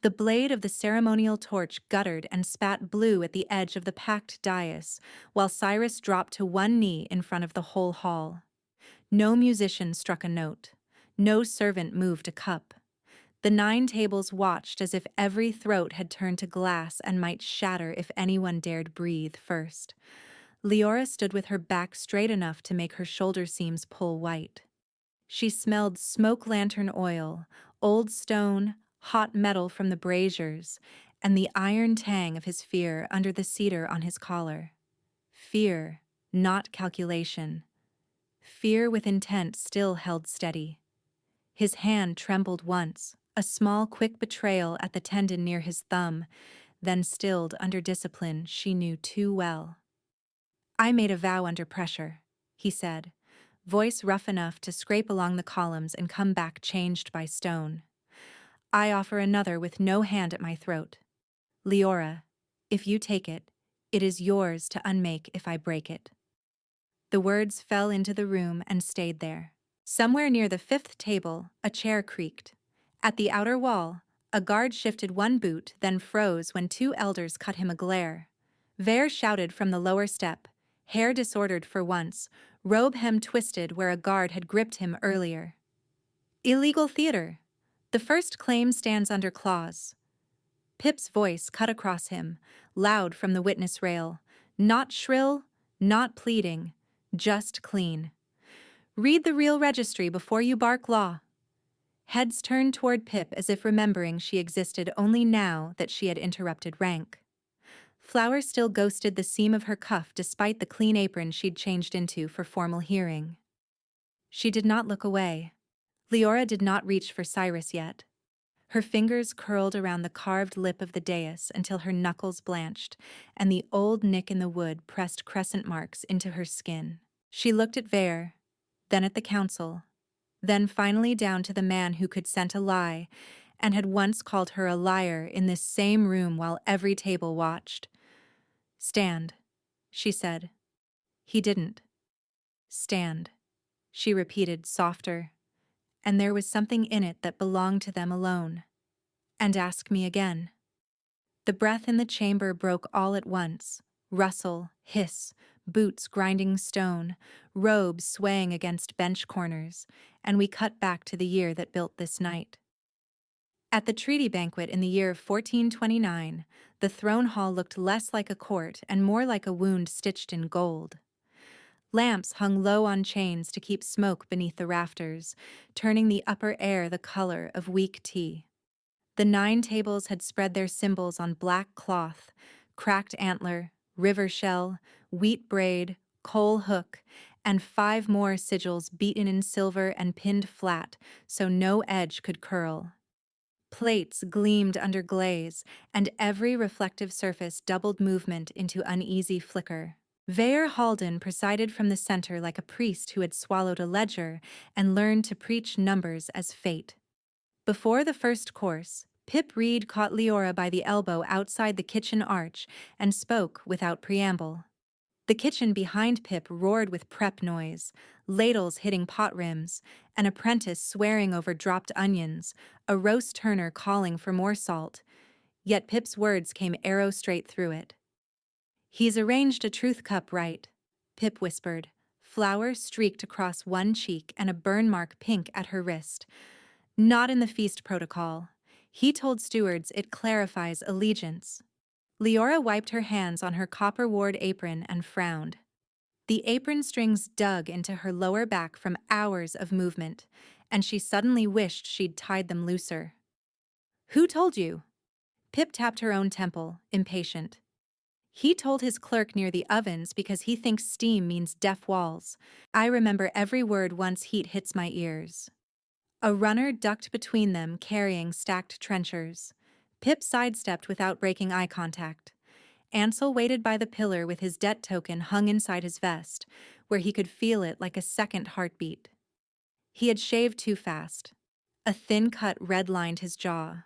The blade of the ceremonial torch guttered and spat blue at the edge of the packed dais, while Cyrus dropped to one knee in front of the whole hall. No musician struck a note. No servant moved a cup. The 9 tables watched as if every throat had turned to glass and might shatter if anyone dared breathe first. Leora stood with her back straight enough to make her shoulder seams pull white. She smelled smoke lantern oil, old stone, hot metal from the braziers, and the iron tang of his fear under the cedar on his collar. Fear, not calculation. Fear with intent still held steady. His hand trembled once, a small quick betrayal at the tendon near his thumb, then stilled under discipline she knew too well. "I made a vow under pressure," he said, voice rough enough to scrape along the columns and come back changed by stone. "I offer another with no hand at my throat. Leora, if you take it, it is yours to unmake if I break it." The words fell into the room and stayed there. Somewhere near the 5th table, a chair creaked. At the outer wall, a guard shifted one boot, then froze when 2 elders cut him a glare. Vere shouted from the lower step, hair disordered for once, robe hem twisted where a guard had gripped him earlier. "Illegal theater. The first claim stands under clause." Pip's voice cut across him, loud from the witness rail, not shrill, not pleading, just clean. "Read the real registry before you bark law." Heads turned toward Pip as if remembering she existed only now that she had interrupted rank. Flower still ghosted the seam of her cuff despite the clean apron she'd changed into for formal hearing. She did not look away. Leora did not reach for Cyrus yet. Her fingers curled around the carved lip of the dais until her knuckles blanched, and the old nick in the wood pressed crescent marks into her skin. She looked at Vere, then at the council, then finally down to the man who could scent a lie, and had once called her a liar in this same room while every table watched. "Stand," she said. He didn't. "Stand," she repeated, softer, and there was something in it that belonged to them alone. "And ask me again." The breath in the chamber broke all at once. Rustle, hiss, boots grinding stone, robes swaying against bench corners, and we cut back to the year that built this night. At the treaty banquet in the year of 1429, the throne hall looked less like a court and more like a wound stitched in gold. Lamps hung low on chains to keep smoke beneath the rafters, turning the upper air the color of weak tea. The 9 tables had spread their symbols on black cloth, cracked antler, river shell, wheat braid, coal hook, and 5 more sigils beaten in silver and pinned flat so no edge could curl. Plates gleamed under glaze, and every reflective surface doubled movement into uneasy flicker. Vere Halden presided from the center like a priest who had swallowed a ledger and learned to preach numbers as fate. Before the first course, Pip Reed caught Leora by the elbow outside the kitchen arch and spoke without preamble. The kitchen behind Pip roared with prep noise, ladles hitting pot rims, an apprentice swearing over dropped onions, a roast turner calling for more salt. Yet Pip's words came arrow straight through it. "He's arranged a truth cup right," Pip whispered, flour streaked across one cheek and a burn mark pink at her wrist. "Not in the feast protocol. He told stewards it clarifies allegiance." Leora wiped her hands on her copper ward apron and frowned. The apron strings dug into her lower back from hours of movement, and she suddenly wished she'd tied them looser. "Who told you?" Pip tapped her own temple, impatient. "He told his clerk near the ovens because he thinks steam means deaf walls. I remember every word once heat hits my ears." A runner ducked between them carrying stacked trenchers. Pip sidestepped without breaking eye contact. Ansel waited by the pillar with his debt token hung inside his vest, where he could feel it like a second heartbeat. He had shaved too fast. A thin cut redlined his jaw.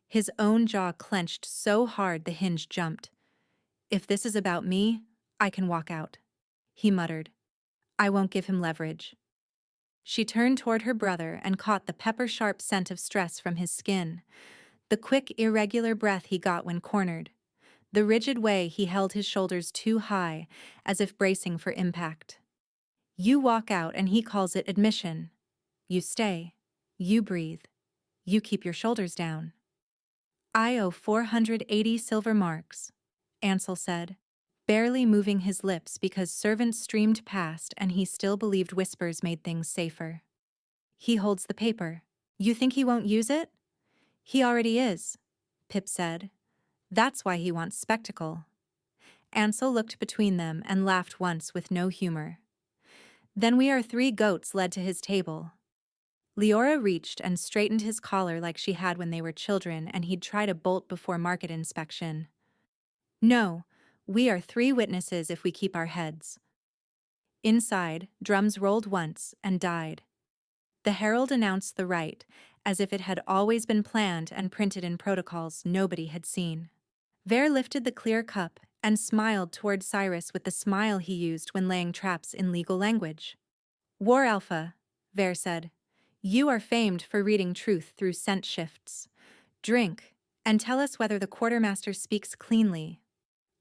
His own jaw clenched so hard the hinge jumped. "If this is about me, I can walk out," he muttered. "I won't give him leverage." She turned toward her brother and caught the pepper-sharp scent of stress from his skin. the quick, irregular breath he got when cornered, the rigid way he held his shoulders too high, as if bracing for impact. You walk out and he calls it admission. You stay. You breathe. You keep your shoulders down. I owe 480 silver marks, Ansel said, barely moving his lips because servants streamed past and he still believed whispers made things safer. He holds the paper. You think he won't use it? He already is, Pip said. That's why he wants spectacle. Ansel looked between them and laughed once with no humor. Then we are 3 goats led to his table. Leora reached and straightened his collar like she had when they were children and he'd try to bolt before market inspection. No, we are 3 witnesses if we keep our heads. Inside, drums rolled once and died. The herald announced the rite, as if it had always been planned and printed in protocols nobody had seen. Ver lifted the clear cup and smiled toward Cyrus with the smile he used when laying traps in legal language. War Alpha, Ver said. You are famed for reading truth through scent shifts. Drink, and tell us whether the quartermaster speaks cleanly.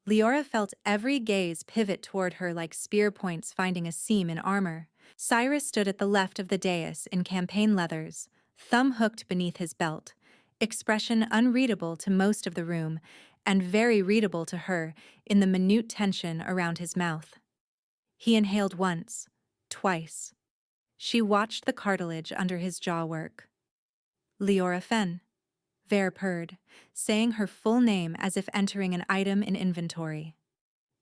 Leora felt every gaze pivot toward her like spear points finding a seam in armor. Cyrus stood at the left of the dais in campaign leathers, thumb hooked beneath his belt, expression unreadable to most of the room, and very readable to her in the minute tension around his mouth. He inhaled once, twice. She watched the cartilage under his jaw work. Leora Fenn, Ver purred, saying her full name as if entering an item in inventory.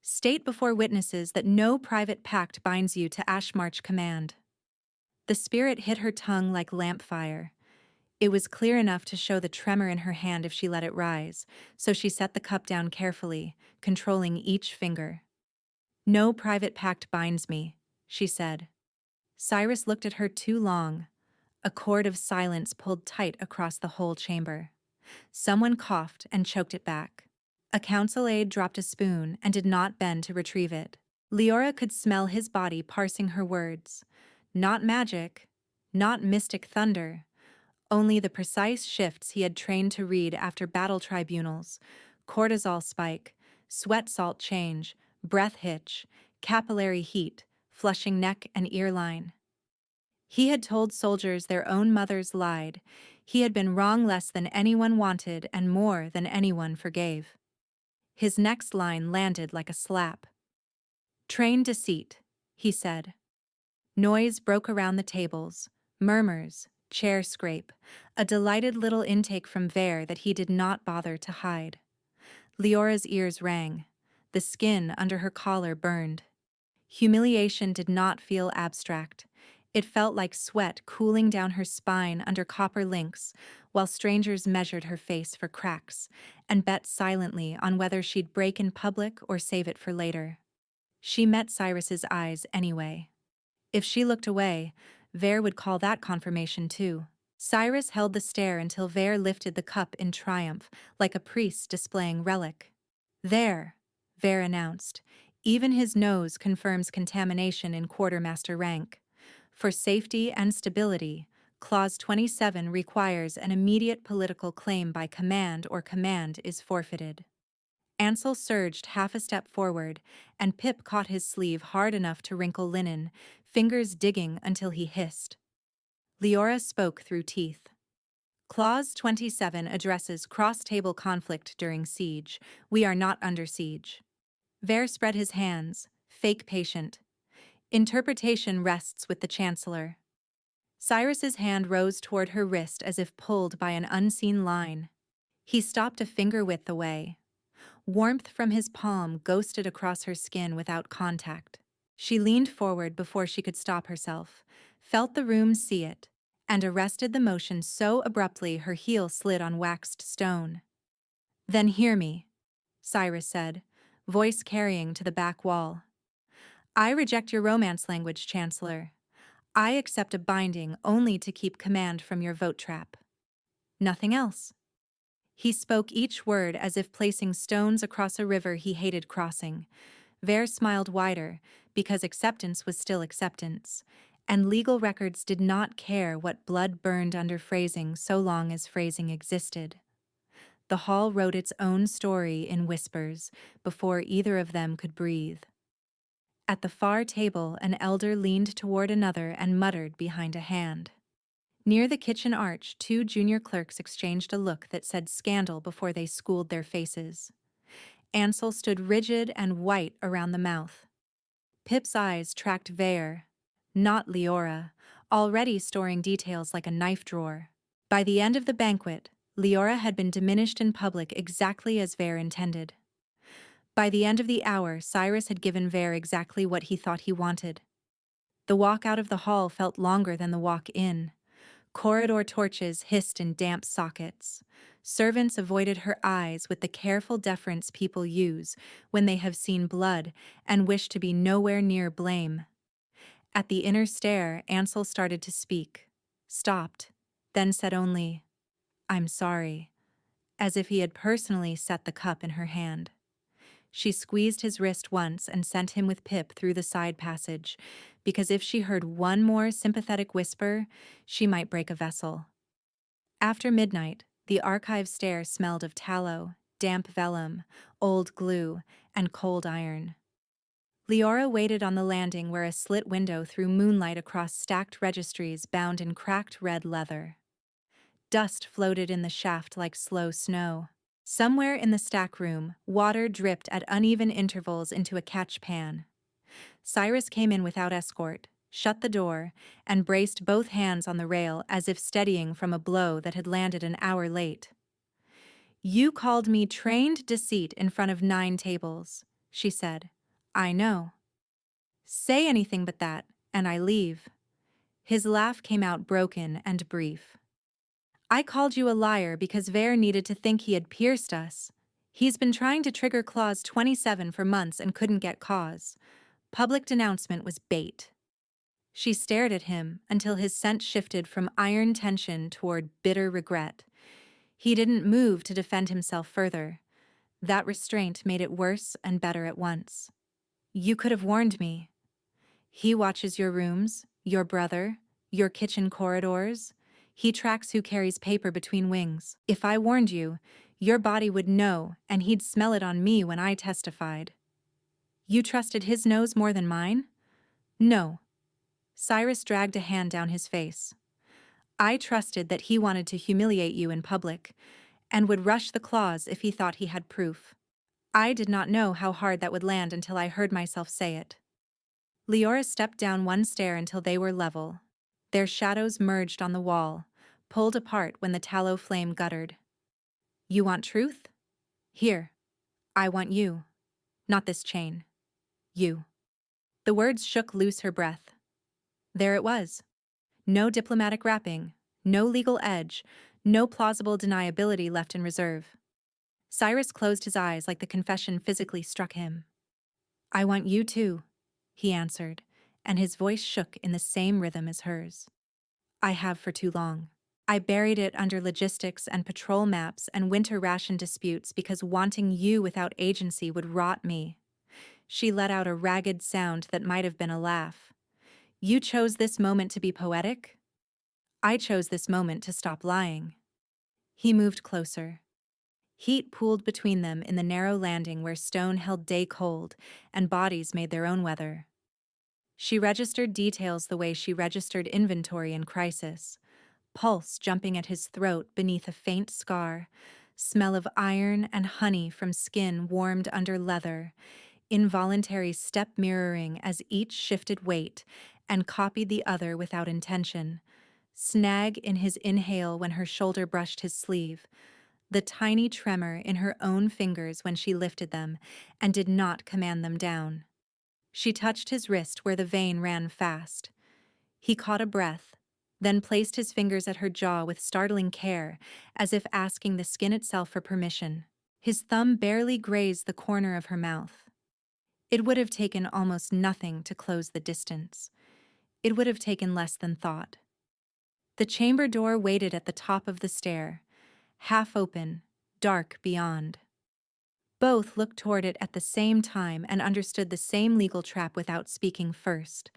State before witnesses that no private pact binds you to Ashmarch command. The spirit hit her tongue like lamp fire. It was clear enough to show the tremor in her hand if she let it rise, so she set the cup down carefully, controlling each finger. No private pact binds me, she said. Cyrus looked at her too long. A cord of silence pulled tight across the whole chamber. Someone coughed and choked it back. A council aide dropped a spoon and did not bend to retrieve it. Leora could smell his body parsing her words. Not magic, not mystic thunder, only the precise shifts he had trained to read after battle tribunals: cortisol spike, sweat salt change, breath hitch, capillary heat, flushing neck and ear line. He had told soldiers their own mothers lied. He had been wrong less than anyone wanted and more than anyone forgave. His next line landed like a slap. Train deceit, he said. Noise broke around the tables, murmurs, chair scrape, a delighted little intake from Ver that he did not bother to hide. Leora's ears rang. The skin under her collar burned. Humiliation did not feel abstract. It felt like sweat cooling down her spine under copper links, while strangers measured her face for cracks and bet silently on whether she'd break in public or save it for later. She met Cyrus's eyes anyway. If she looked away, Ver would call that confirmation too. Cyrus held the stare until Ver lifted the cup in triumph, like a priest displaying relic. There, Ver announced. Even his nose confirms contamination in quartermaster rank. For safety and stability, Clause 27 requires an immediate political claim by command or command is forfeited. Ansel surged half a step forward, and Pip caught his sleeve hard enough to wrinkle linen, fingers digging until he hissed. Leora spoke through teeth. Clause 27 addresses cross-table conflict during siege. We are not under siege. Ver spread his hands, fake patient. Interpretation rests with the Chancellor. Cyrus's hand rose toward her wrist as if pulled by an unseen line. He stopped a finger width away. Warmth from his palm ghosted across her skin without contact. She leaned forward before she could stop herself, felt the room see it, and arrested the motion so abruptly her heel slid on waxed stone. Then hear me, Cyrus said, voice carrying to the back wall. I reject your romance language, Chancellor. I accept a binding only to keep command from your vote trap. Nothing else. He spoke each word as if placing stones across a river he hated crossing. Ver smiled wider, because acceptance was still acceptance, and legal records did not care what blood burned under phrasing so long as phrasing existed. The hall wrote its own story in whispers before either of them could breathe. At the far table, an elder leaned toward another and muttered behind a hand. Near the kitchen arch, two junior clerks exchanged a look that said scandal before they schooled their faces. Ansel stood rigid and white around the mouth. Pip's eyes tracked Vere, not Leora, already storing details like a knife drawer. By the end of the banquet, Leora had been diminished in public exactly as Vere intended. By the end of the hour, Cyrus had given Vere exactly what he thought he wanted. The walk out of the hall felt longer than the walk in. Corridor torches hissed in damp sockets. Servants avoided her eyes with the careful deference people use when they have seen blood and wish to be nowhere near blame. At the inner stair, Ansel started to speak, stopped, then said only, "I'm sorry," as if he had personally set the cup in her hand. She squeezed his wrist once and sent him with Pip through the side passage, because if she heard one more sympathetic whisper, she might break a vessel. After midnight, the archive stair smelled of tallow, damp vellum, old glue, and cold iron. Leora waited on the landing where a slit window threw moonlight across stacked registries bound in cracked red leather. Dust floated in the shaft like slow snow. Somewhere in the stack room, water dripped at uneven intervals into a catch pan. Cyrus came in without escort, shut the door, and braced both hands on the rail as if steadying from a blow that had landed an hour late. "You called me trained deceit in front of 9 tables," she said. "I know. Say anything but that, and I leave." His laugh came out broken and brief. "I called you a liar because Vere needed to think he had pierced us. He's been trying to trigger Clause 27 for months and couldn't get cause. Public denouncement was bait." She stared at him until his scent shifted from iron tension toward bitter regret. He didn't move to defend himself further. That restraint made it worse and better at once. "You could have warned me. He watches your rooms, your brother, your kitchen corridors. He tracks who carries paper between wings. If I warned you, your body would know, and he'd smell it on me when I testified." "You trusted his nose more than mine?" "No." Cyrus dragged a hand down his face. "I trusted that he wanted to humiliate you in public, and would rush the clause if he thought he had proof. I did not know how hard that would land until I heard myself say it." Leora stepped down one stair until they were level. Their shadows merged on the wall, pulled apart when the tallow flame guttered. "You want truth? Here. I want you. Not this chain. You." The words shook loose her breath. There it was. No diplomatic wrapping, no legal edge, no plausible deniability left in reserve. Cyrus closed his eyes like the confession physically struck him. "I want you too," he answered, and his voice shook in the same rhythm as hers. "I have for too long. I buried it under logistics and patrol maps and winter ration disputes because wanting you without agency would rot me." She let out a ragged sound that might have been a laugh. "You chose this moment to be poetic? I chose this moment to stop lying." He moved closer. Heat pooled between them in the narrow landing where stone held day cold and bodies made their own weather. She registered details the way she registered inventory in crisis. Pulse jumping at his throat beneath a faint scar, smell of iron and honey from skin warmed under leather, involuntary step mirroring as each shifted weight and copied the other without intention, snag in his inhale when her shoulder brushed his sleeve, the tiny tremor in her own fingers when she lifted them and did not command them down. She touched his wrist where the vein ran fast. He caught a breath, then placed his fingers at her jaw with startling care, as if asking the skin itself for permission. His thumb barely grazed the corner of her mouth. It would have taken almost nothing to close the distance. It would have taken less than thought. The chamber door waited at the top of the stair, half open, dark beyond. Both looked toward it at the same time and understood the same legal trap without speaking first.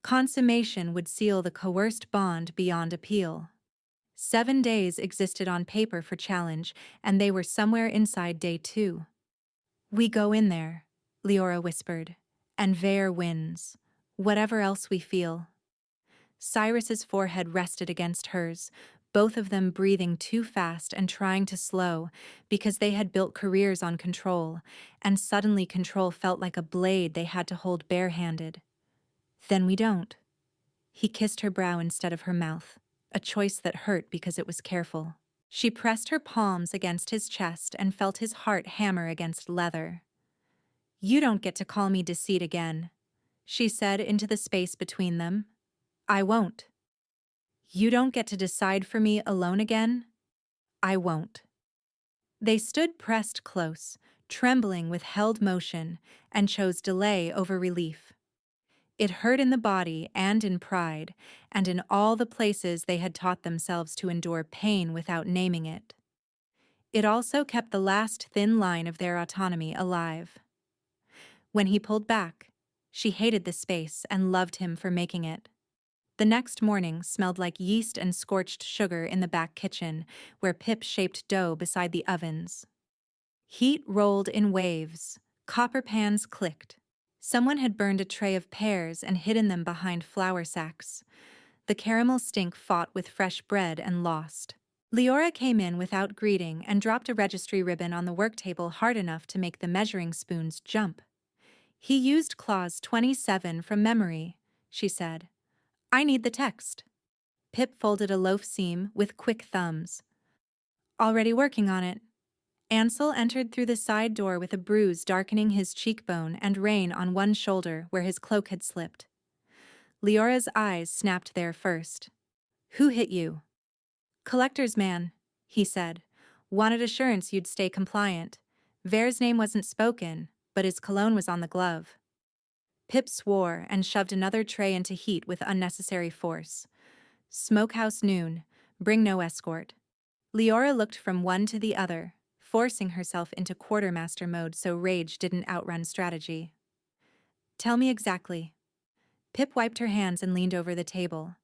Consummation would seal the coerced bond beyond appeal. 7 days existed on paper for challenge, and they were somewhere inside day 2. We go in there, Leora whispered, and Vare wins. Whatever else we feel. Cyrus's forehead rested against hers, both of them breathing too fast and trying to slow, because they had built careers on control, and suddenly control felt like a blade they had to hold barehanded. Then we don't. He kissed her brow instead of her mouth, a choice that hurt because it was careful. She pressed her palms against his chest and felt his heart hammer against leather. You don't get to call me deceit again, she said into the space between them. I won't. You don't get to decide for me alone again? I won't. They stood pressed close, trembling with held motion, and chose delay over relief. It hurt in the body and in pride, and in all the places they had taught themselves to endure pain without naming it. It also kept the last thin line of their autonomy alive. When he pulled back, she hated the space and loved him for making it. The next morning smelled like yeast and scorched sugar in the back kitchen, where Pip shaped dough beside the ovens. Heat rolled in waves. Copper pans clicked. Someone had burned a tray of pears and hidden them behind flour sacks. The caramel stink fought with fresh bread and lost. Leora came in without greeting and dropped a registry ribbon on the work table hard enough to make the measuring spoons jump. He used clause 27 from memory, she said. I need the text. Pip folded a loaf seam with quick thumbs. Already working on it. Ansel entered through the side door with a bruise darkening his cheekbone and rain on one shoulder where his cloak had slipped. Leora's eyes snapped there first. Who hit you? Collector's man, he said. Wanted assurance you'd stay compliant. Vare's name wasn't spoken, but his cologne was on the glove. Pip swore and shoved another tray into heat with unnecessary force. Smokehouse noon. Bring no escort. Leora looked from one to the other, forcing herself into quartermaster mode so rage didn't outrun strategy. Tell me exactly. Pip wiped her hands and leaned over the table.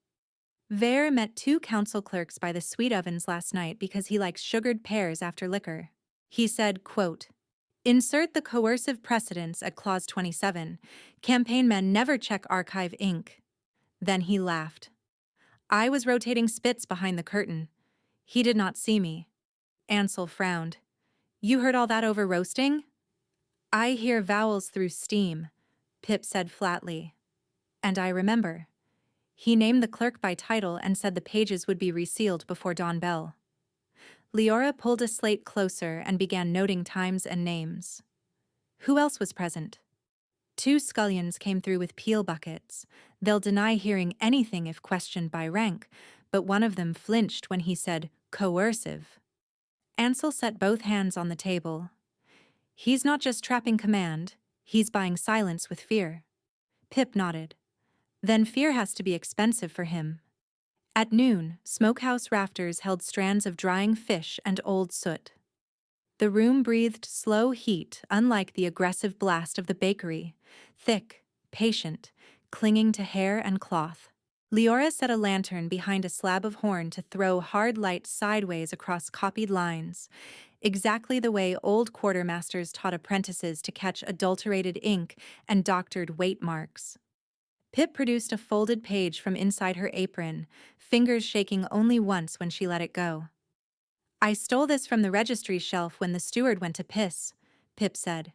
Vare met 2 council clerks by the sweet ovens last night because he likes sugared pears after liquor. He said, quote, insert the coercive precedents at clause 27. Campaign men never check archive ink. Then he laughed. I was rotating spits behind the curtain. He did not see me. Ansel frowned. You heard all that over roasting? I hear vowels through steam, Pip said flatly. And I remember. He named the clerk by title and said the pages would be resealed before dawn bell. Leora pulled a slate closer and began noting times and names. Who else was present? 2 scullions came through with peel buckets. They'll deny hearing anything if questioned by rank, but one of them flinched when he said, coercive. Ansel set both hands on the table. He's not just trapping command, he's buying silence with fear. Pip nodded. Then fear has to be expensive for him. At noon, smokehouse rafters held strands of drying fish and old soot. The room breathed slow heat, unlike the aggressive blast of the bakery, thick, patient, clinging to hair and cloth. Leora set a lantern behind a slab of horn to throw hard light sideways across copied lines, exactly the way old quartermasters taught apprentices to catch adulterated ink and doctored weight marks. Pip produced a folded page from inside her apron, fingers shaking only once when she let it go. I stole this from the registry shelf when the steward went to piss, Pip said.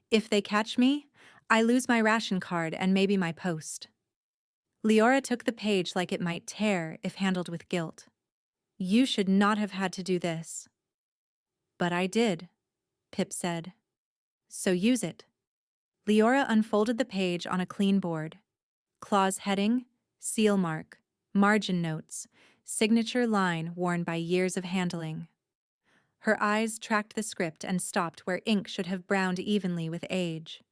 If they catch me, I lose my ration card and maybe my post. Leora took the page like it might tear if handled with guilt. You should not have had to do this. But I did, Pip said. So use it. Leora unfolded the page on a clean board. Clause heading, seal mark, margin notes, signature line worn by years of handling. Her eyes tracked the script and stopped where ink should have browned evenly with age.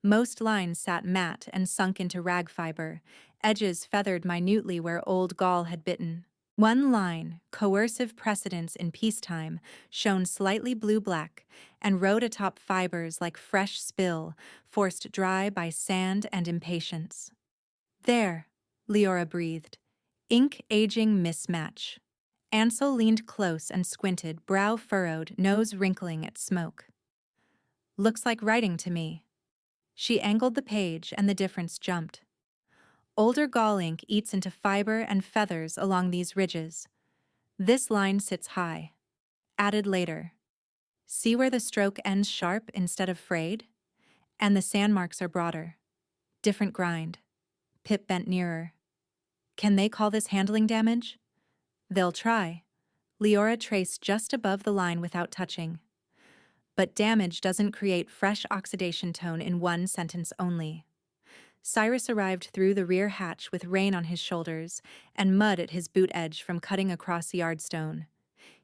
Most lines sat matte and sunk into rag fiber, edges feathered minutely where old gall had bitten. One line, coercive precedence in peacetime, shone slightly blue-black and rode atop fibers like fresh spill, forced dry by sand and impatience. There, Leora breathed. Ink aging mismatch. Ansel leaned close and squinted, brow furrowed, nose wrinkling at smoke. Looks like writing to me. She angled the page and the difference jumped. Older gall ink eats into fiber and feathers along these ridges. This line sits high. Added later. See where the stroke ends sharp instead of frayed? And the sand marks are broader. Different grind. Pip bent nearer. Can they call this handling damage? They'll try. Leora traced just above the line without touching. But damage doesn't create fresh oxidation tone in one sentence only. Cyrus arrived through the rear hatch with rain on his shoulders and mud at his boot edge from cutting across yardstone.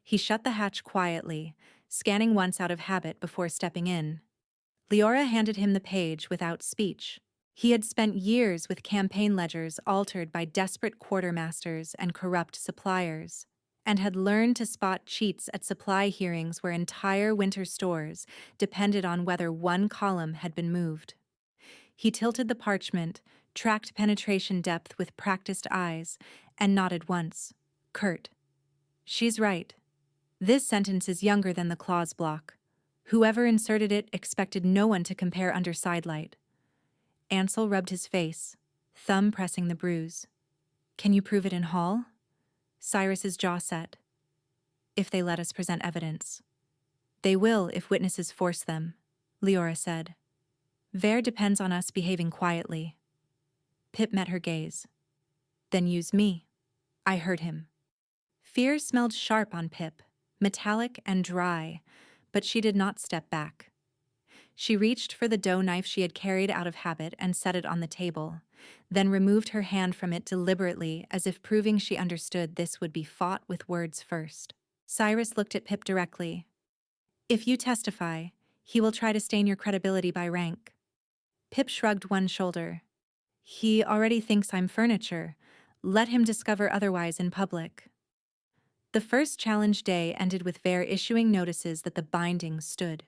He shut the hatch quietly, scanning once out of habit before stepping in. Leora handed him the page without speech. He had spent years with campaign ledgers altered by desperate quartermasters and corrupt suppliers, and had learned to spot cheats at supply hearings where entire winter stores depended on whether one column had been moved. He tilted the parchment, tracked penetration depth with practiced eyes, and nodded once. Curt. She's right. This sentence is younger than the clause block. Whoever inserted it expected no one to compare under sidelight. Ansel rubbed his face, thumb pressing the bruise. Can you prove it in hall? Cyrus's jaw set. If they let us present evidence. They will if witnesses force them, Leora said. Vere depends on us behaving quietly. Pip met her gaze. Then use me. I heard him. Fear smelled sharp on Pip, metallic and dry, but she did not step back. She reached for the dough knife she had carried out of habit and set it on the table, then removed her hand from it deliberately as if proving she understood this would be fought with words first. Cyrus looked at Pip directly. If you testify, he will try to stain your credibility by rank. Pip shrugged one shoulder. He already thinks I'm furniture. Let him discover otherwise in public. The first challenge day ended with Vere issuing notices that the binding stood.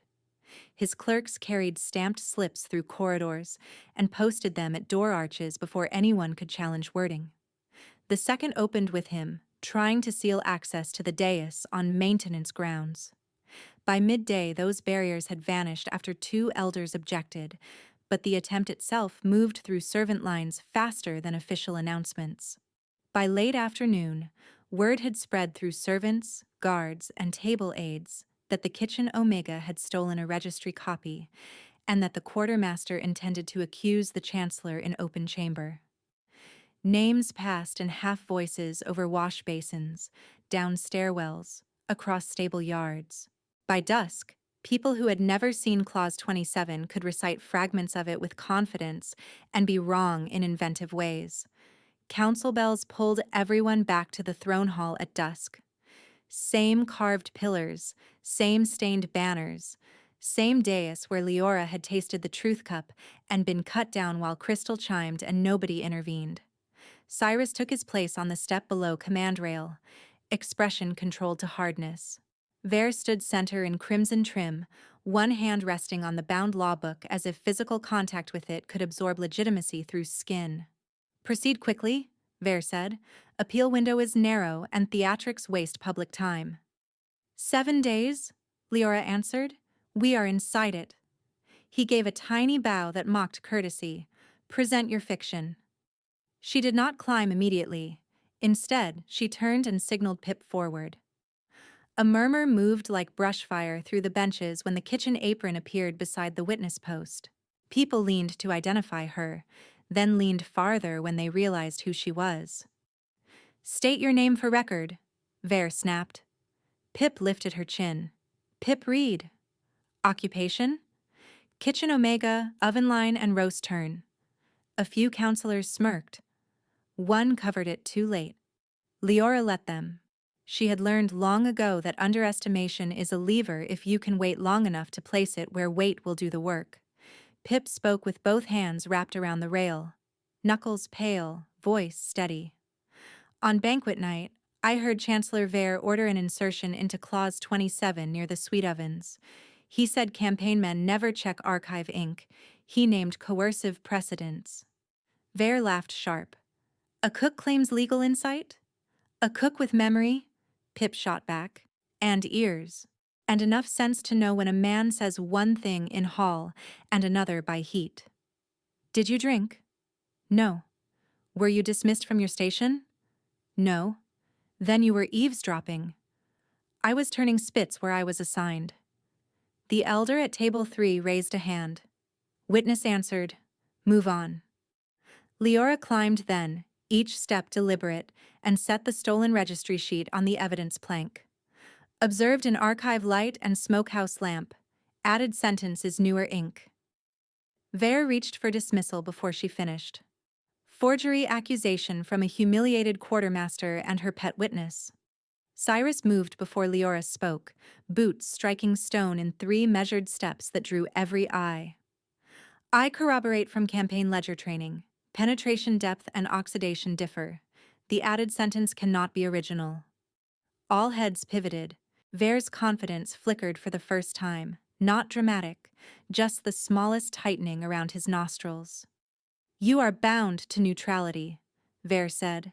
His clerks carried stamped slips through corridors and posted them at door arches before anyone could challenge wording. The second opened with him, trying to seal access to the dais on maintenance grounds. By midday, those barriers had vanished after 2 elders objected, but the attempt itself moved through servant lines faster than official announcements. By late afternoon, word had spread through servants, guards, and table aides that the Kitchen Omega had stolen a registry copy, and that the quartermaster intended to accuse the chancellor in open chamber. Names passed in half voices over wash basins, down stairwells, across stable yards. By dusk, people who had never seen Clause 27 could recite fragments of it with confidence and be wrong in inventive ways. Council bells pulled everyone back to the throne hall at dusk. Same carved pillars, same stained banners, same dais where Leora had tasted the truth cup and been cut down while crystal chimed and nobody intervened. Cyrus took his place on the step below command rail, expression controlled to hardness. Vere stood center in crimson trim, one hand resting on the bound law book as if physical contact with it could absorb legitimacy through skin. Proceed quickly, Vere said. Appeal window is narrow and theatrics waste public time. 7 days, Leora answered. We are inside it. He gave a tiny bow that mocked courtesy. Present your fiction. She did not climb immediately. Instead, she turned and signaled Pip forward. A murmur moved like brushfire through the benches when the kitchen apron appeared beside the witness post. People leaned to identify her, then leaned farther when they realized who she was. State your name for record, Vere snapped. Pip lifted her chin. Pip Reed. Occupation? Kitchen Omega, oven line, and roast turn. A few counselors smirked. One covered it too late. Leora let them. She had learned long ago that underestimation is a lever if you can wait long enough to place it where weight will do the work. Pip spoke with both hands wrapped around the rail. Knuckles pale, voice steady. On banquet night, I heard Chancellor Vere order an insertion into Clause 27 near the sweet ovens. He said campaign men never check archive ink. He named coercive precedents. Vere laughed sharp. A cook claims legal insight? A cook with memory? Pip shot back. And ears. And enough sense to know when a man says one thing in hall and another by heat. Did you drink? No. Were you dismissed from your station? No. Then you were eavesdropping. I was turning spits where I was assigned. The elder at table 3 raised a hand. Witness answered, "Move on." Leora climbed then, each step deliberate, and set the stolen registry sheet on the evidence plank. Observed in archive light and smokehouse lamp. Added sentence is newer ink. Vare reached for dismissal before she finished. Forgery accusation from a humiliated quartermaster and her pet witness. Cyrus moved before Leora spoke, boots striking stone in 3 measured steps that drew every eye. I corroborate from campaign ledger training. Penetration depth and oxidation differ. The added sentence cannot be original. All heads pivoted. Vare's confidence flickered for the first time. Not dramatic, just the smallest tightening around his nostrils. You are bound to neutrality, Vare said.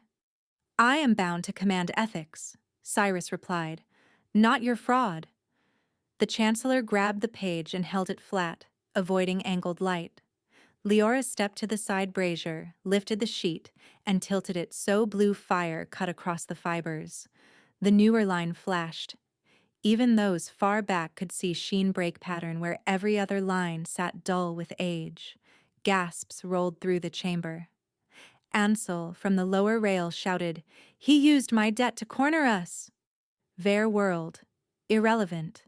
I am bound to command ethics, Cyrus replied. Not your fraud. The Chancellor grabbed the page and held it flat, avoiding angled light. Leora stepped to the side brazier, lifted the sheet, and tilted it so blue fire cut across the fibers. The newer line flashed. Even those far back could see sheen break pattern where every other line sat dull with age. Gasps rolled through the chamber. Ansel, from the lower rail, shouted, "He used my debt to corner us!" Vare whirled. Irrelevant.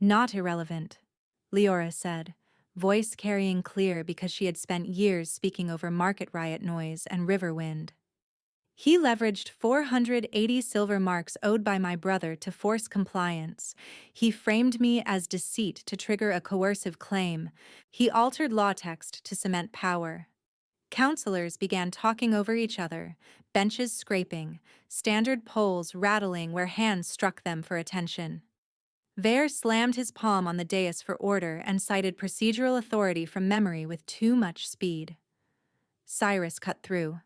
Not irrelevant, Leora said, voice carrying clear because she had spent years speaking over market riot noise and river wind. He leveraged 480 silver marks owed by my brother to force compliance. He framed me as deceit to trigger a coercive claim. He altered law text to cement power. Counselors began talking over each other, benches scraping, standard polls rattling where hands struck them for attention. Vare slammed his palm on the dais for order and cited procedural authority from memory with too much speed. Cyrus cut through.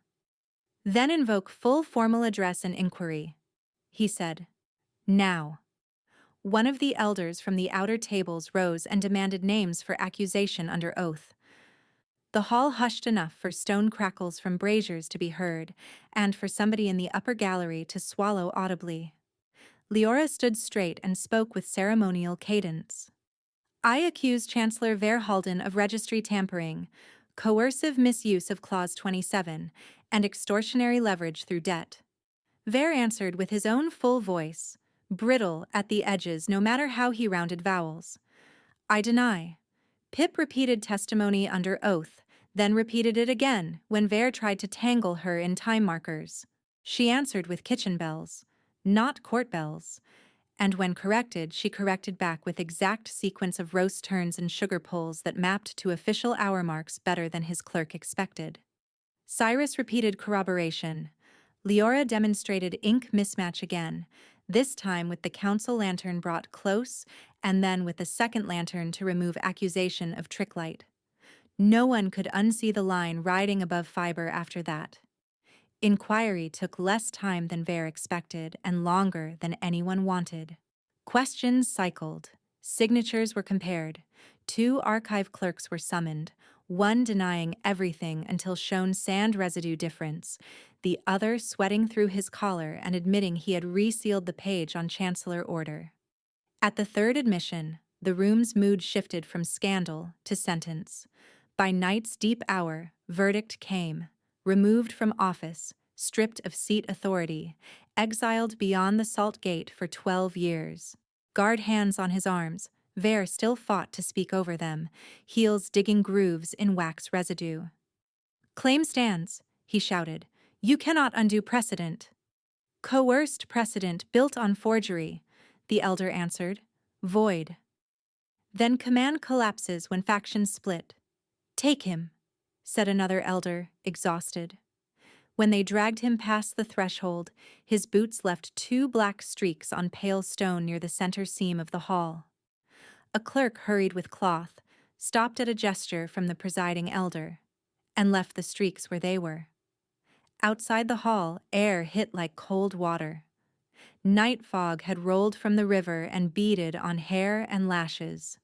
Then invoke full formal address and inquiry, he said. Now. One of the elders from the outer tables rose and demanded names for accusation under oath. The hall hushed enough for stone crackles from braziers to be heard, and for somebody in the upper gallery to swallow audibly. Leora stood straight and spoke with ceremonial cadence. I accuse Chancellor Verhalden of registry tampering, coercive misuse of Clause 27, and extortionary leverage through debt. Vare answered with his own full voice, brittle at the edges no matter how he rounded vowels. I deny. Pip repeated testimony under oath, then repeated it again when Vare tried to tangle her in time markers. She answered with kitchen bells, not court bells, and when corrected, she corrected back with exact sequence of roast turns and sugar pulls that mapped to official hour marks better than his clerk expected. Cyrus repeated corroboration. Leora demonstrated ink mismatch again, this time with the council lantern brought close, and then with the second lantern to remove accusation of trick light. No one could unsee the line riding above fiber after that. Inquiry took less time than Vare expected and longer than anyone wanted. Questions cycled. Signatures were compared. 2 archive clerks were summoned, one denying everything until shown sand residue difference, the other sweating through his collar and admitting he had resealed the page on Chancellor order. At the 3rd admission, the room's mood shifted from scandal to sentence. By night's deep hour, verdict came. Removed from office, stripped of seat authority, exiled beyond the Salt Gate for 12 years. Guard hands on his arms, Vare still fought to speak over them, heels digging grooves in wax residue. Claim stands, he shouted. You cannot undo precedent. Coerced precedent built on forgery, the elder answered. Void. Then command collapses when factions split. Take him, said another elder, exhausted. When they dragged him past the threshold, his boots left 2 black streaks on pale stone near the center seam of the hall. A clerk hurried with cloth, stopped at a gesture from the presiding elder, and left the streaks where they were. Outside the hall, air hit like cold water. Night fog had rolled from the river and beaded on hair and lashes.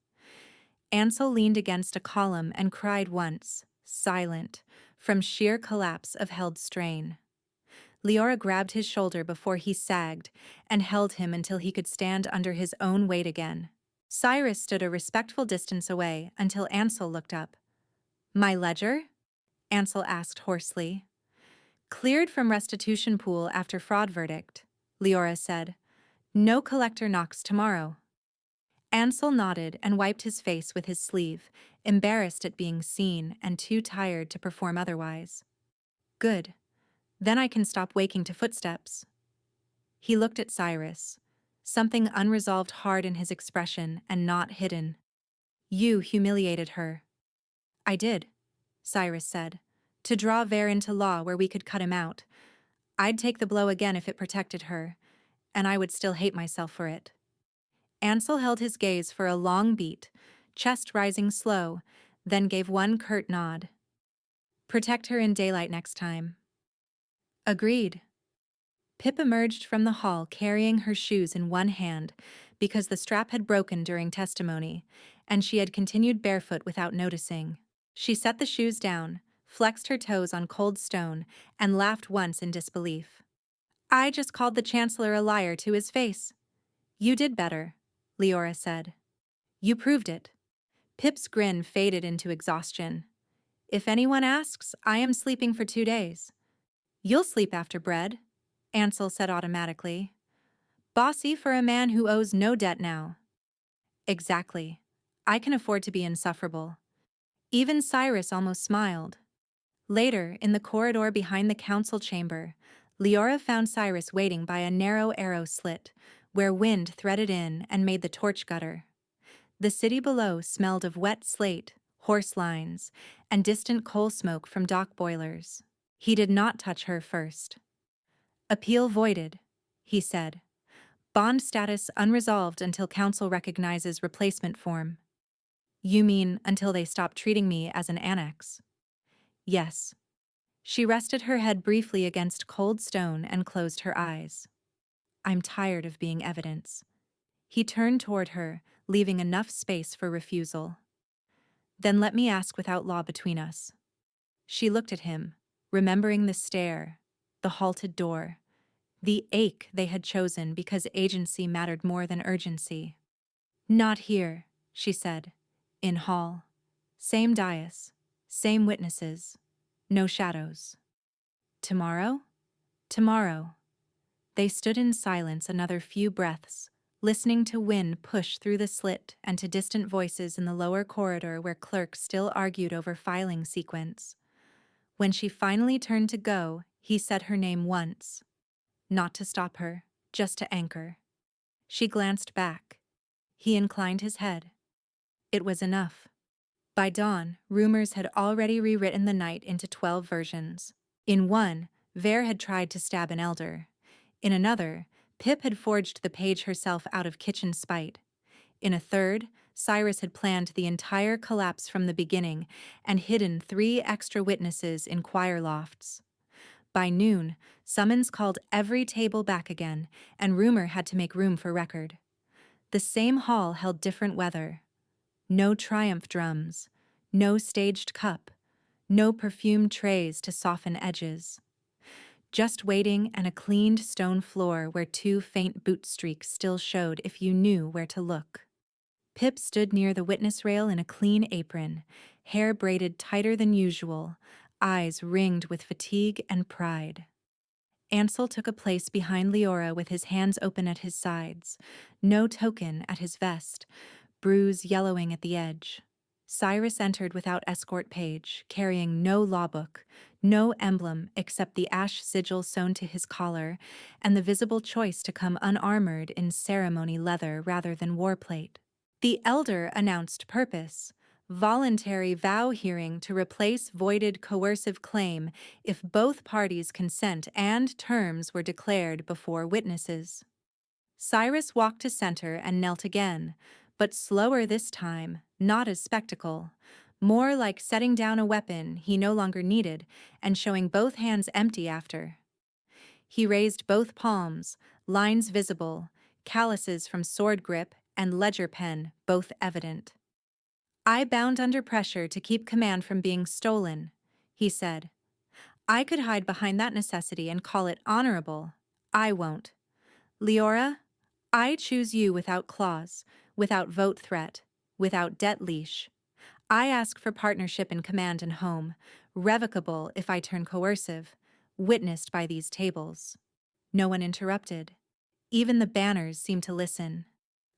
Ansel leaned against a column and cried once, silent, from sheer collapse of held strain. Leora grabbed his shoulder before he sagged and held him until he could stand under his own weight again. Cyrus stood a respectful distance away until Ansel looked up. "My ledger?" Ansel asked hoarsely. "Cleared from restitution pool after fraud verdict," Leora said. "No collector knocks tomorrow." Ansel nodded and wiped his face with his sleeve, embarrassed at being seen and too tired to perform otherwise. "Good. Then I can stop waking to footsteps." He looked at Cyrus, something unresolved hard in his expression and not hidden. "You humiliated her." "I did," Cyrus said, "to draw Vare into law where we could cut him out. I'd take the blow again if it protected her, and I would still hate myself for it." Ansel held his gaze for a long beat, chest rising slow, then gave one curt nod. "Protect her in daylight next time." "Agreed." Pip emerged from the hall carrying her shoes in one hand because the strap had broken during testimony, and she had continued barefoot without noticing. She set the shoes down, flexed her toes on cold stone, and laughed once in disbelief. "I just called the Chancellor a liar to his face." "You did better," Leora said. "You proved it." Pip's grin faded into exhaustion. "If anyone asks, I am sleeping for 2 days." "You'll sleep after bread," Ansel said automatically. "Bossy for a man who owes no debt now." "Exactly. I can afford to be insufferable." Even Cyrus almost smiled. Later, in the corridor behind the council chamber, Leora found Cyrus waiting by a narrow arrow slit, where wind threaded in and made the torch gutter. The city below smelled of wet slate, horse lines, and distant coal smoke from dock boilers. He did not touch her first. "Appeal voided," he said. "Bond status unresolved until council recognizes replacement form." "You mean until they stop treating me as an annex?" "Yes." She rested her head briefly against cold stone and closed her eyes. "I'm tired of being evidence." He turned toward her, leaving enough space for refusal. "Then let me ask without law between us." She looked at him, remembering the stare, the halted door, the ache they had chosen because agency mattered more than urgency. "Not here," she said. "In hall. Same dais, same witnesses, no shadows." "Tomorrow?" "Tomorrow." They stood in silence another few breaths, listening to wind push through the slit and to distant voices in the lower corridor where clerks still argued over filing sequence. When she finally turned to go, he said her name once. Not to stop her, just to anchor. She glanced back. He inclined his head. It was enough. By dawn, rumors had already rewritten the night into 12 versions. In one, Vare had tried to stab an elder. In another, Pip had forged the page herself out of kitchen spite. In a third, Cyrus had planned the entire collapse from the beginning and hidden 3 extra witnesses in choir lofts. By noon, summons called every table back again, and rumor had to make room for record. The same hall held different weather. No triumph drums, no staged cup, no perfumed trays to soften edges. Just waiting and a cleaned stone floor where 2 faint boot streaks still showed if you knew where to look. Pip stood near the witness rail in a clean apron, hair braided tighter than usual, eyes ringed with fatigue and pride. Ansel took a place behind Leora with his hands open at his sides, no token at his vest, bruise yellowing at the edge. Cyrus entered without escort page, carrying no law book, no emblem except the ash sigil sewn to his collar, and the visible choice to come unarmored in ceremony leather rather than warplate. The elder announced purpose: voluntary vow hearing to replace voided coercive claim if both parties' consent and terms were declared before witnesses. Cyrus walked to center and knelt again, but slower this time, not as spectacle, more like setting down a weapon he no longer needed and showing both hands empty after. He raised both palms, lines visible, calluses from sword grip and ledger pen both evident. I bound under pressure to keep command from being stolen, he said. I could hide behind that necessity and call it honorable. I won't. Leora, I choose you without clause, without vote threat, without debt leash. I ask for partnership in command and home, revocable if I turn coercive, witnessed by these tables. No one interrupted. Even the banners seemed to listen.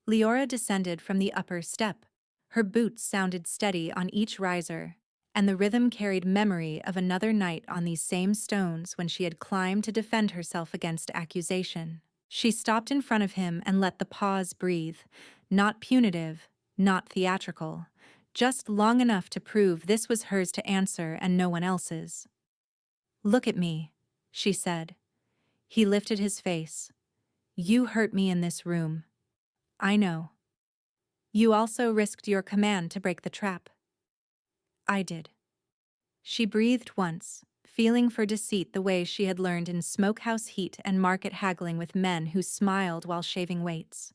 Leora descended from the upper step. Her boots sounded steady on each riser, and the rhythm carried memory of another night on these same stones when she had climbed to defend herself against accusation. She stopped in front of him and let the pause breathe, not punitive, not theatrical, just long enough to prove this was hers to answer and no one else's. Look at me, she said. He lifted his face. You hurt me in this room. I know. You also risked your command to break the trap. I did. She breathed once, feeling for deceit the way she had learned in smokehouse heat and market haggling with men who smiled while shaving weights.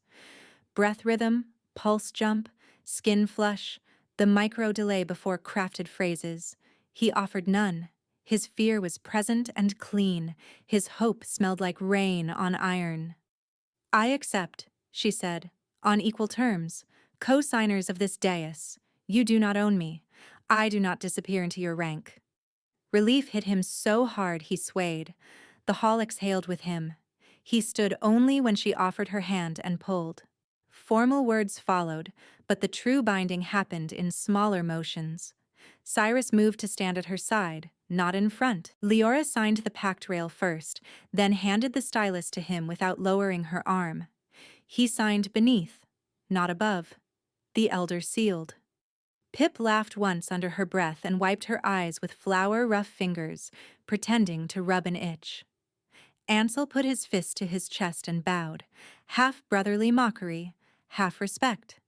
Breath rhythm, pulse jump, skin flush, the micro delay before crafted phrases. He offered none. His fear was present and clean. His hope smelled like rain on iron. I accept, she said, on equal terms, co-signers of this dais. You do not own me. I do not disappear into your rank. Relief hit him so hard he swayed. The hall exhaled with him. He stood only when she offered her hand and pulled. Formal words followed, but the true binding happened in smaller motions. Cyrus moved to stand at her side, not in front. Leora signed the pact rail first, then handed the stylus to him without lowering her arm. He signed beneath, not above. The elder sealed. Pip laughed once under her breath and wiped her eyes with flour-rough fingers, pretending to rub an itch. Ansel put his fist to his chest and bowed, half brotherly mockery, half respect.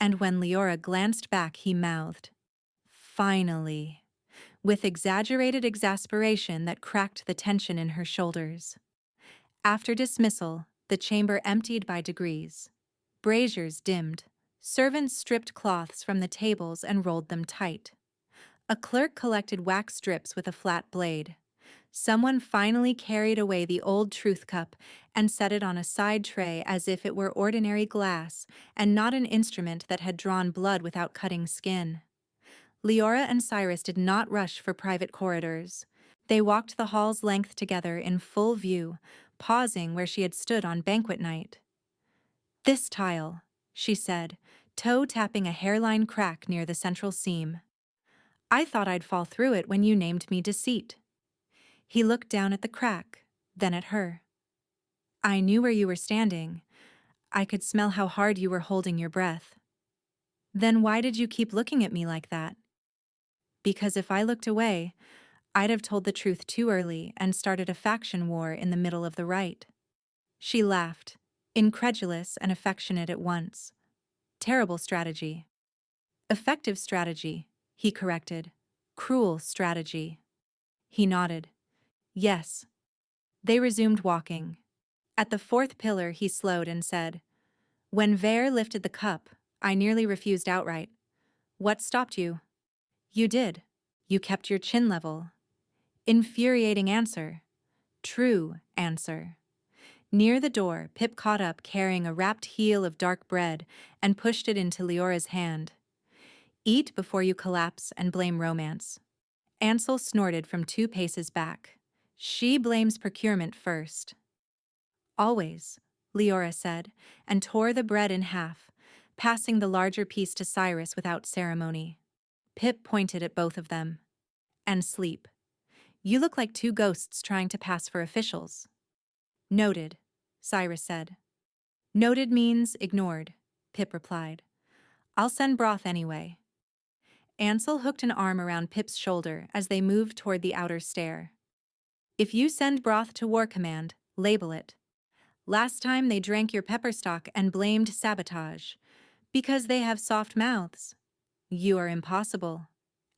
And when Leora glanced back, he mouthed, "Finally," with exaggerated exasperation that cracked the tension in her shoulders. After dismissal, the chamber emptied by degrees. Braziers dimmed. Servants stripped cloths from the tables and rolled them tight. A clerk collected wax strips with a flat blade. Someone finally carried away the old truth cup and set it on a side tray as if it were ordinary glass and not an instrument that had drawn blood without cutting skin. Leora and Cyrus did not rush for private corridors. They walked the hall's length together in full view, pausing where she had stood on banquet night. "This tile," she said, toe-tapping a hairline crack near the central seam. "I thought I'd fall through it when you named me Deceit." He looked down at the crack, then at her. "I knew where you were standing. I could smell how hard you were holding your breath." "Then why did you keep looking at me like that?" "Because if I looked away, I'd have told the truth too early and started a faction war in the middle of the right." She laughed, incredulous and affectionate at once. "Terrible strategy." "Effective strategy," he corrected. "Cruel strategy." He nodded. "Yes." They resumed walking. At the fourth pillar he slowed and said, "When Vare lifted the cup, I nearly refused outright. What stopped you?" "You did. You kept your chin level." Infuriating answer. True answer. Near the door, Pip caught up carrying a wrapped heel of dark bread and pushed it into Leora's hand. "Eat before you collapse and blame romance." Ansel snorted from 2 paces back. "She blames procurement first." "Always," Leora said, and tore the bread in half, passing the larger piece to Cyrus without ceremony. Pip pointed at both of them. "And sleep. You look like 2 ghosts trying to pass for officials." "Noted," Cyrus said. "Noted means ignored," Pip replied. "I'll send broth anyway." Ansel hooked an arm around Pip's shoulder as they moved toward the outer stair. "If you send broth to War Command, label it. Last time they drank your pepper stock and blamed sabotage. Because they have soft mouths. You are impossible.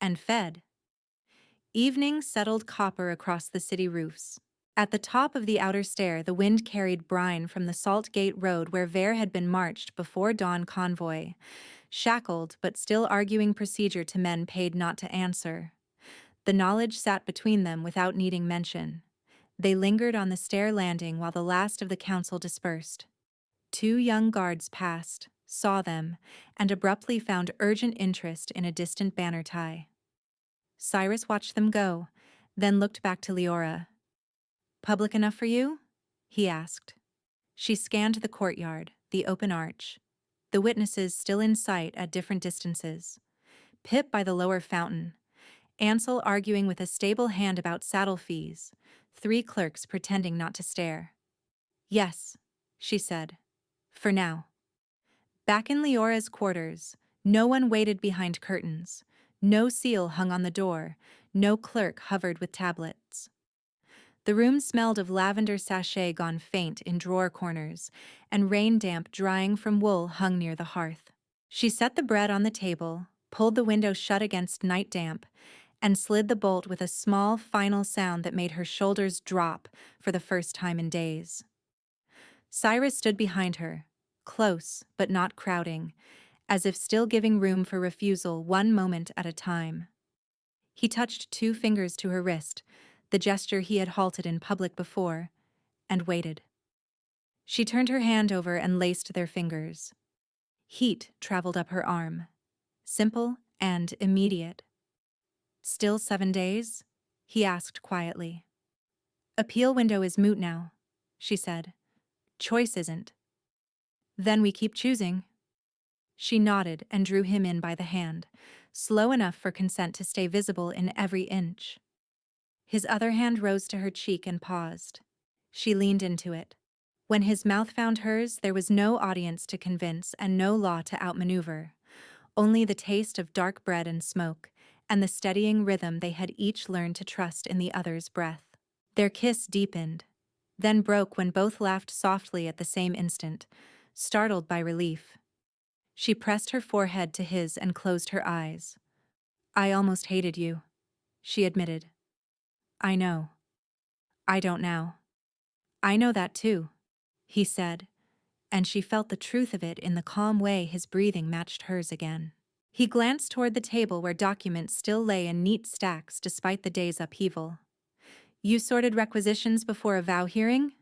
And fed." Evening settled copper across the city roofs. At the top of the outer stair, the wind carried brine from the Salt Gate Road where Vare had been marched before dawn convoy, shackled but still arguing procedure to men paid not to answer. The knowledge sat between them without needing mention. They lingered on the stair landing while the last of the council dispersed. 2 young guards passed, saw them, and abruptly found urgent interest in a distant banner tie. Cyrus watched them go, then looked back to Leora. "Public enough for you?" he asked. She scanned the courtyard, the open arch, the witnesses still in sight at different distances. Pip by the lower fountain, Ansel arguing with a stable hand about saddle fees, 3 clerks pretending not to stare. "Yes," she said. "For now." Back in Leora's quarters, no one waited behind curtains, no seal hung on the door, no clerk hovered with tablets. The room smelled of lavender sachet gone faint in drawer corners, and rain damp drying from wool hung near the hearth. She set the bread on the table, pulled the window shut against night damp, and slid the bolt with a small final sound that made her shoulders drop for the first time in days. Cyrus stood behind her, close but not crowding, as if still giving room for refusal 1 moment at a time. He touched 2 fingers to her wrist, the gesture he had halted in public before, and waited. She turned her hand over and laced their fingers. Heat traveled up her arm, simple and immediate. "Still 7 days?" he asked quietly. "Appeal window is moot now," she said. "Choice isn't." "Then we keep choosing." She nodded and drew him in by the hand, slow enough for consent to stay visible in every inch. His other hand rose to her cheek and paused. She leaned into it. When his mouth found hers, there was no audience to convince and no law to outmaneuver, only the taste of dark bread and smoke, and the steadying rhythm they had each learned to trust in the other's breath. Their kiss deepened, then broke when both laughed softly at the same instant, startled by relief. She pressed her forehead to his and closed her eyes. "I almost hated you," she admitted. "I know. I don't now." "I know that too," he said, and she felt the truth of it in the calm way his breathing matched hers again. He glanced toward the table where documents still lay in neat stacks despite the day's upheaval. "You sorted requisitions before a vow hearing?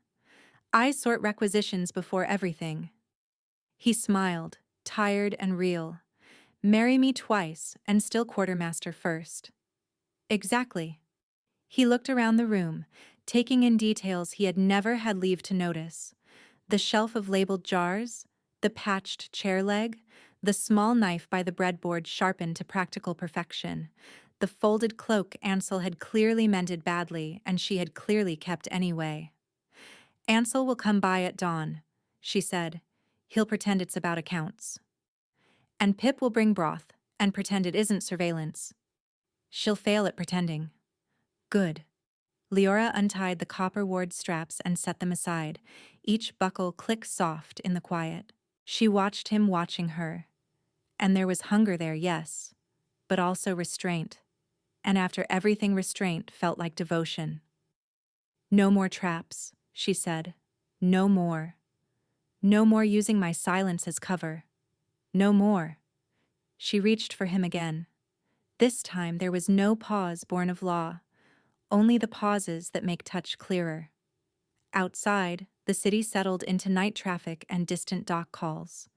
I sort requisitions before everything." He smiled, tired and real. "Marry me twice, and still quartermaster first." "Exactly." He looked around the room, taking in details he had never had leave to notice. The shelf of labeled jars, the patched chair leg, the small knife by the breadboard sharpened to practical perfection, the folded cloak Ansel had clearly mended badly and she had clearly kept anyway. "Ansel will come by at dawn," she said. "He'll pretend it's about accounts. And Pip will bring broth, and pretend it isn't surveillance. She'll fail at pretending." "Good." Leora untied the copper ward straps and set them aside, each buckle click soft in the quiet. She watched him watching her. And there was hunger there, yes, but also restraint. And after everything, restraint felt like devotion. "No more traps," she said. "No more. No more using my silence as cover. No more." She reached for him again. This time there was no pause born of law, only the pauses that make touch clearer. Outside, the city settled into night traffic and distant dock calls.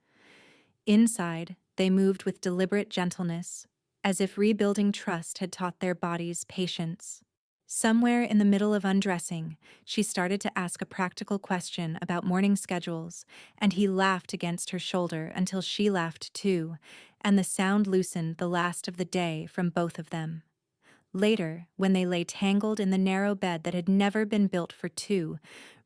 Inside, they moved with deliberate gentleness, as if rebuilding trust had taught their bodies patience. Somewhere in the middle of undressing, she started to ask a practical question about morning schedules, and he laughed against her shoulder until she laughed too, and the sound loosened the last of the day from both of them. Later, when they lay tangled in the narrow bed that had never been built for 2,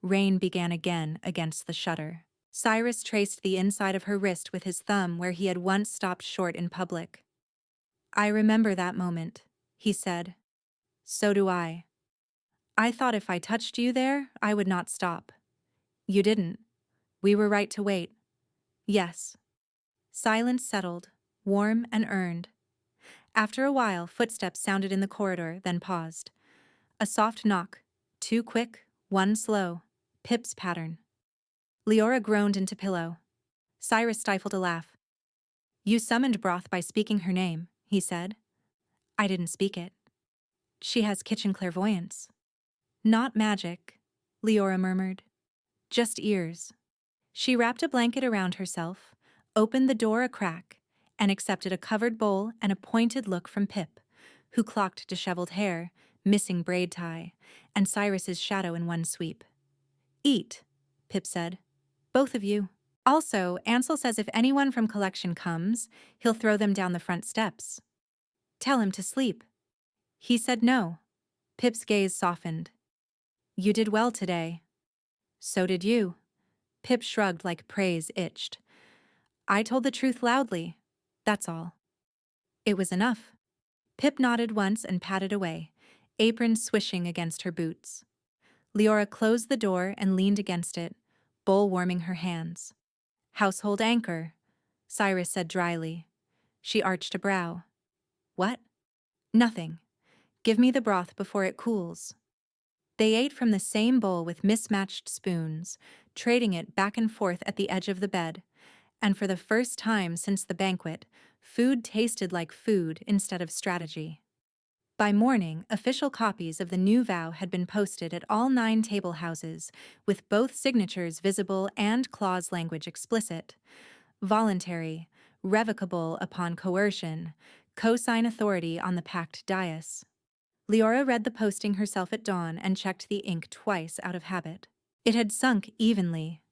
rain began again against the shutter. Cyrus traced the inside of her wrist with his thumb where he had once stopped short in public. "I remember that moment," he said. "So do I. I thought if I touched you there, I would not stop. You didn't. We were right to wait." "Yes." Silence settled, warm and earned. After a while, footsteps sounded in the corridor, then paused. A soft knock, 2 quick, One slow. Pip's pattern. Leora groaned into pillow. Cyrus stifled a laugh. You summoned Broth by speaking her name, he said. I didn't speak it. She has kitchen clairvoyance. Not magic, Leora murmured. Just ears. She wrapped a blanket around herself, opened the door a crack, and accepted a covered bowl and a pointed look from Pip, who clocked disheveled hair, missing braid tie, and Cyrus's shadow in one sweep. Eat, Pip said. Both of you. Also, Ansel says if anyone from collection comes, he'll throw them down the front steps. Tell him to sleep. He said no. Pip's gaze softened. You did well today. So did you. Pip shrugged like praise itched. I told the truth loudly. That's all. It was enough. Pip nodded once and patted away, apron swishing against her boots. Leora closed the door and leaned against it, bowl warming her hands. Household anchor, Cyrus said dryly. She arched a brow. What? Nothing. Give me the broth before it cools. They ate from the same bowl with mismatched spoons, trading it back and forth at the edge of the bed, and for the first time since the banquet, food tasted like food instead of strategy. By morning, official copies of the new vow had been posted at all 9 table houses, with both signatures visible and clause language explicit. Voluntary, revocable upon coercion, cosign authority on the packed dais. Leora read the posting herself at dawn and checked the ink twice out of habit. It had sunk evenly.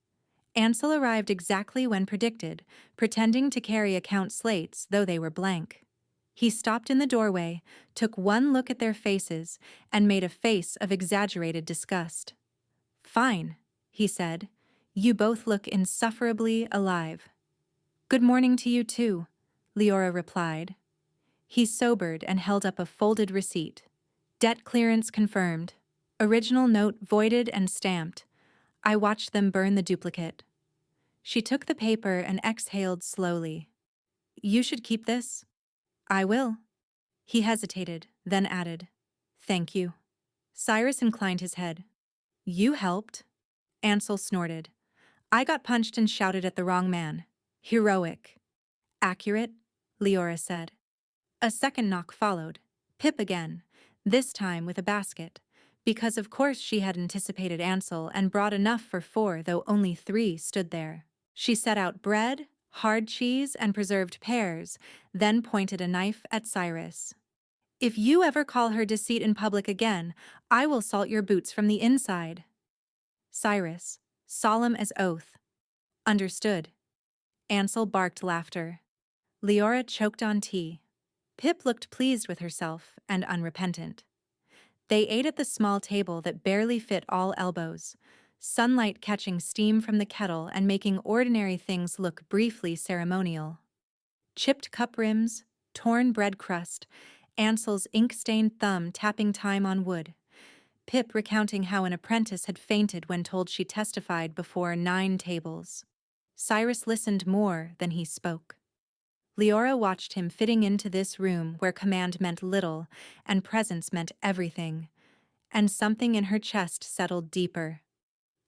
Ansel arrived exactly when predicted, pretending to carry account slates, though they were blank. He stopped in the doorway, took one look at their faces, and made a face of exaggerated disgust. Fine, he said. You both look insufferably alive. Good morning to you too, Leora replied. He sobered and held up a folded receipt. Debt clearance confirmed. Original note voided and stamped. I watched them burn the duplicate. She took the paper and exhaled slowly. You should keep this. I will. He hesitated, then added, Thank you. Cyrus inclined his head. You helped. Ansel snorted. I got punched and shouted at the wrong man. Heroic. Accurate, Leora said. A second knock followed. Pip again, this time with a basket, because of course she had anticipated Ansel and brought enough for 4, though only 3 stood there. She set out bread, hard cheese, and preserved pears, then pointed a knife at Cyrus. If you ever call her deceit in public again, I will salt your boots from the inside. Cyrus, solemn as oath. Understood. Ansel barked laughter. Leora choked on tea. Pip looked pleased with herself and unrepentant. They ate at the small table that barely fit all elbows, sunlight catching steam from the kettle and making ordinary things look briefly ceremonial. Chipped cup rims, torn bread crust, Ansel's ink-stained thumb tapping time on wood, Pip recounting how an apprentice had fainted when told she testified before 9 tables. Cyrus listened more than he spoke. Leora watched him fitting into this room where command meant little and presence meant everything, and something in her chest settled deeper.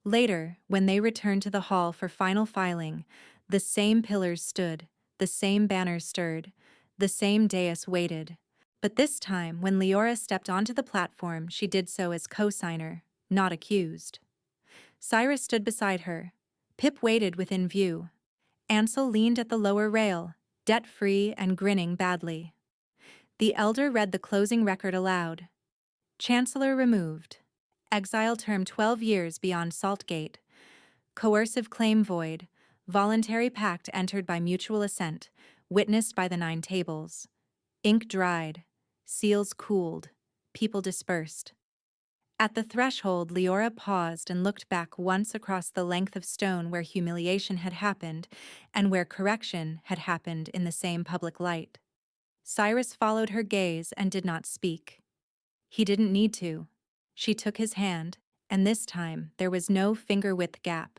Later, when they returned to the hall for final filing, the same pillars stood, the same banners stirred, the same dais waited. But this time, when Leora stepped onto the platform, she did so as co-signer, not accused. Cyrus stood beside her. Pip waited within view. Ansel leaned at the lower rail, debt-free and grinning badly. The elder read the closing record aloud. Chancellor removed. Exile term 12 years beyond Saltgate. Coercive claim void. Voluntary pact entered by mutual assent, witnessed by the 9 tables. Ink dried. Seals cooled. People dispersed. At the threshold, Leora paused and looked back once across the length of stone where humiliation had happened and where correction had happened in the same public light. Cyrus followed her gaze and did not speak. He didn't need to. She took his hand, and this time there was no finger-width gap.